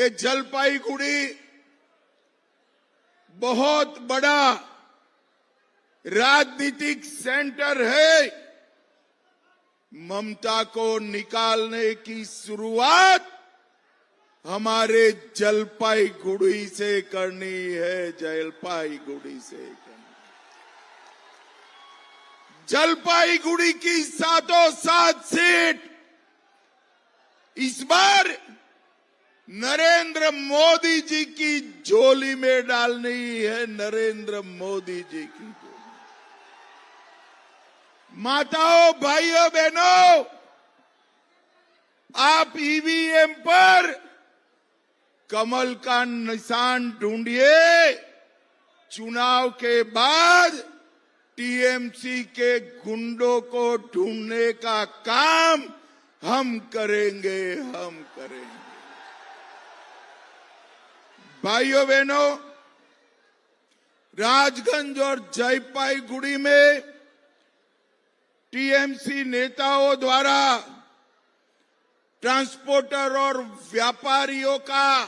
ये जलपाईगुड़ी बहुत बड़ा राजनीतिक सेंटर है। ममता को निकालने की शुरुआत हमारे जलपाईगुड़ी से करनी है, जलपाईगुड़ी से करनी। जलपाईगुड़ी की सातों सात सीट इस बार नरेंद्र मोदी जी की झोली में डालनी है, नरेंद्र मोदी जी की झोली। माताओं, भाइयों, बहनों, आप ईवीएम पर कमल का निशान ढूंढिए। चुनाव के बाद टीएमसी के गुंडों को ढूंढने का काम हम करेंगे, हम करेंगे। भाइयों बहनों, राजगंज और जलपाईगुड़ी में टीएमसी नेताओं द्वारा ट्रांसपोर्टर और व्यापारियों का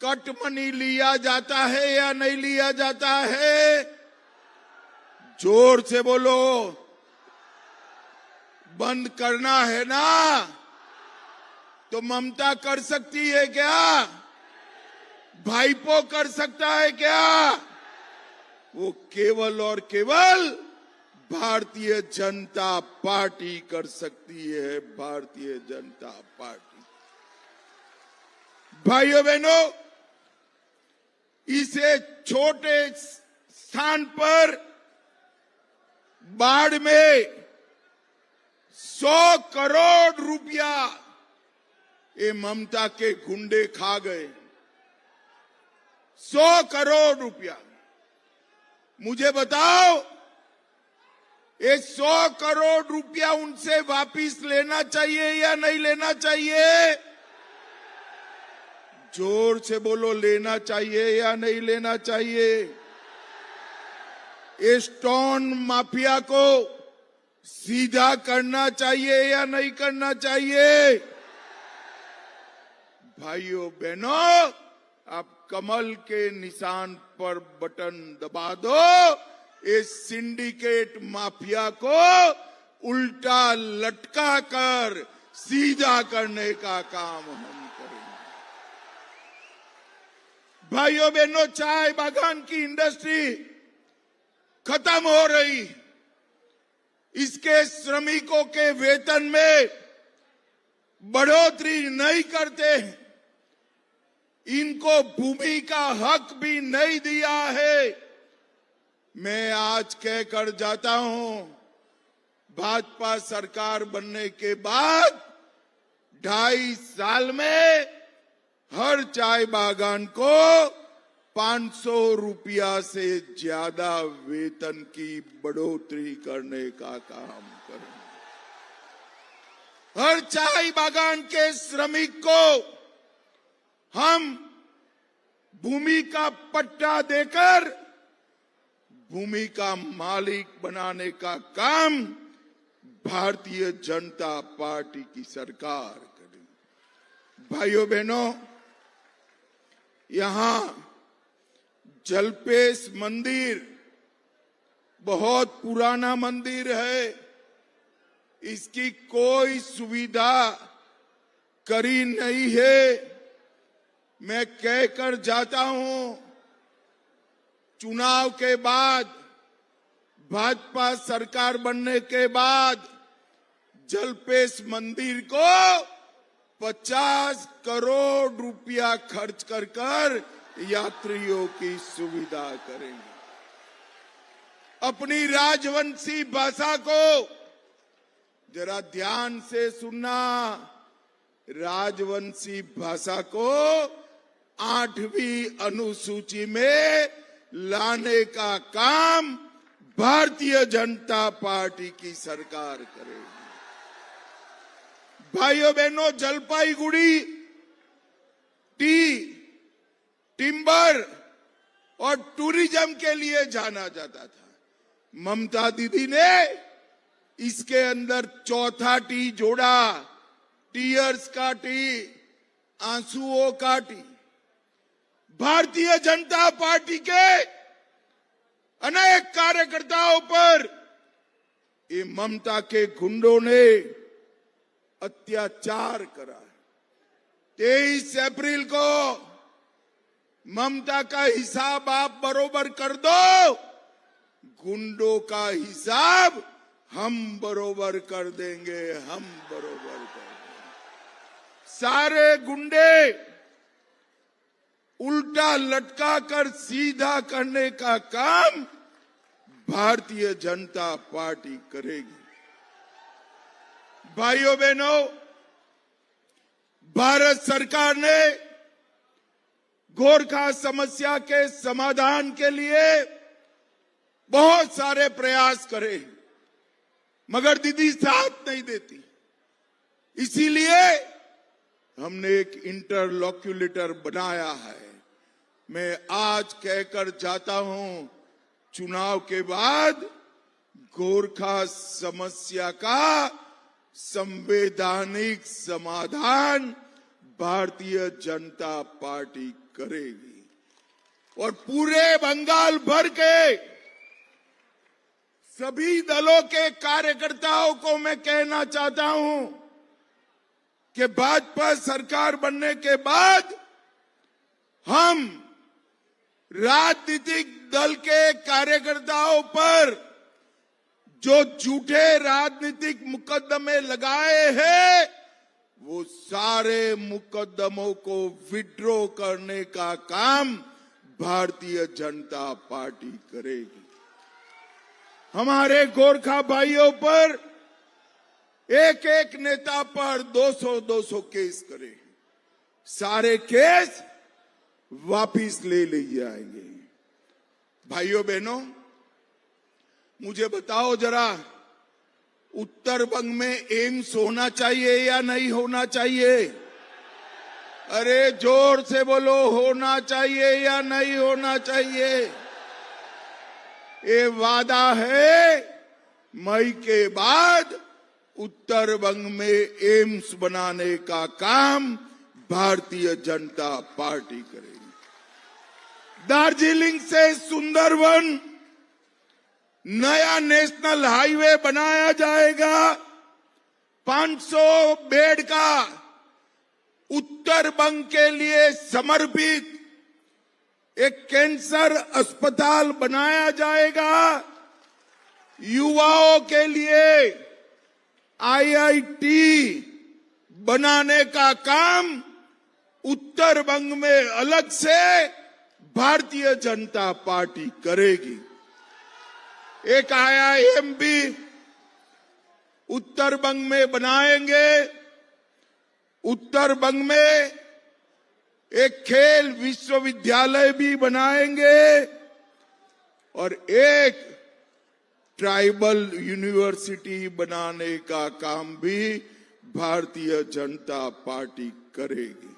कट मनी लिया जाता है या नहीं लिया जाता है? जोर से बोलो। बंद करना है ना? तो ममता कर सकती है क्या? भाईपो कर सकता है क्या? वो केवल और केवल भारतीय जनता पार्टी कर सकती है, भारतीय जनता पार्टी। भाइयों बहनों, इसे छोटे स्थान पर बाढ़ में 100 करोड़ रुपया ये ममता के गुंडे खा गए। 100 करोड़ रुपया। मुझे बताओ, ये 100 करोड़ रुपया उनसे वापिस लेना चाहिए या नहीं लेना चाहिए? जोर से बोलो, लेना चाहिए या नहीं लेना चाहिए? ये स्टोन माफिया को सीधा करना चाहिए या नहीं करना चाहिए? भाइयों बहनों, आप कमल के निशान पर बटन दबा दो। इस सिंडिकेट माफिया को उल्टा लटका कर सीधा करने का काम हम करेंगे। भाइयों बहनों, चाय बागान की इंडस्ट्री खत्म हो रही। इसके श्रमिकों के वेतन में बढ़ोतरी नहीं करते। इनको भूमि का हक भी नहीं दिया है। मैं आज कहकर जाता हूं, भाजपा सरकार बनने के बाद 2.5 साल में हर चाय बागान को 500 रुपया से ज्यादा वेतन की बढ़ोतरी करने का काम करें। हर चाय बागान के श्रमिक को हम भूमि का पट्टा देकर भूमि का मालिक बनाने का काम भारतीय जनता पार्टी की सरकार करेगी। भाइयों बहनों, यहां जलपेश मंदिर बहुत पुराना मंदिर है। इसकी कोई सुविधा करी नहीं है। मैं कहकर जाता हूं, चुनाव के बाद, भाजपा सरकार बनने के बाद जलपेश मंदिर को 50 करोड़ रुपया खर्च कर यात्रियों की सुविधा करेंगे। अपनी राजवंशी भाषा को जरा ध्यान से सुनना। राजवंशी भाषा को 8वीं अनुसूची में लाने का काम भारतीय जनता पार्टी की सरकार करेगी। भाइयों बहनों, जलपाईगुड़ी टिम्बर और टूरिज्म के लिए जाना जाता था। ममता दीदी ने इसके अंदर चौथा टी जोड़ा, टीयर्स का टी। आंसुओं काटी भारतीय जनता पार्टी के अनेक कार्यकर्ताओं पर ये ममता के गुंडों ने अत्याचार करा। 23 अप्रैल को ममता का हिसाब आप बरोबर कर दो, गुंडों का हिसाब हम बरोबर कर देंगे, हम बरोबर कर देंगे। सारे गुंडे उल्टा लटका कर सीधा करने का काम भारतीय जनता पार्टी करेगी। भाइयों बहनों, भारत सरकार ने गोरखा समस्या के समाधान के लिए बहुत सारे प्रयास करे, मगर दीदी साथ नहीं देती। इसीलिए हमने एक इंटरलॉक्यूलेटर बनाया है। मैं आज कहकर जाता हूं, चुनाव के बाद गोरखा समस्या का संवैधानिक समाधान भारतीय जनता पार्टी करेगी और पूरे बंगाल भर के सभी दलों के कार्यकर्ताओं को मैं कहना चाहता हूं कि भाजपा सरकार बनने के बाद हम राजनीतिक दल के कार्यकर्ताओं पर जो झूठे राजनीतिक मुकदमे लगाए हैं, वो सारे मुकदमों को विड्रॉ करने का काम भारतीय जनता पार्टी करेगी। हमारे गोरखा भाइयों पर एक एक नेता पर 200 केस करे, सारे केस वापिस ले जाएंगे। भाइयों बहनों, मुझे बताओ जरा, उत्तर बंग में एम्स होना चाहिए या नहीं होना चाहिए? अरे जोर से बोलो, होना चाहिए या नहीं होना चाहिए? ये वादा है, मई के बाद उत्तर बंग में एम्स बनाने का काम भारतीय जनता पार्टी करेगी। दार्जिलिंग से सुंदरवन नया नेशनल हाईवे बनाया जाएगा। 500 बेड का उत्तर बंग के लिए समर्पित एक कैंसर अस्पताल बनाया जाएगा। युवाओं के लिए आईआईटी बनाने का काम उत्तर बंग में अलग से भारतीय जनता पार्टी करेगी। एक आईआईएम भी उत्तर बंग में बनाएंगे। उत्तर बंग में एक खेल विश्वविद्यालय भी बनाएंगे और एक ट्राइबल यूनिवर्सिटी बनाने का काम भी भारतीय जनता पार्टी करेगी।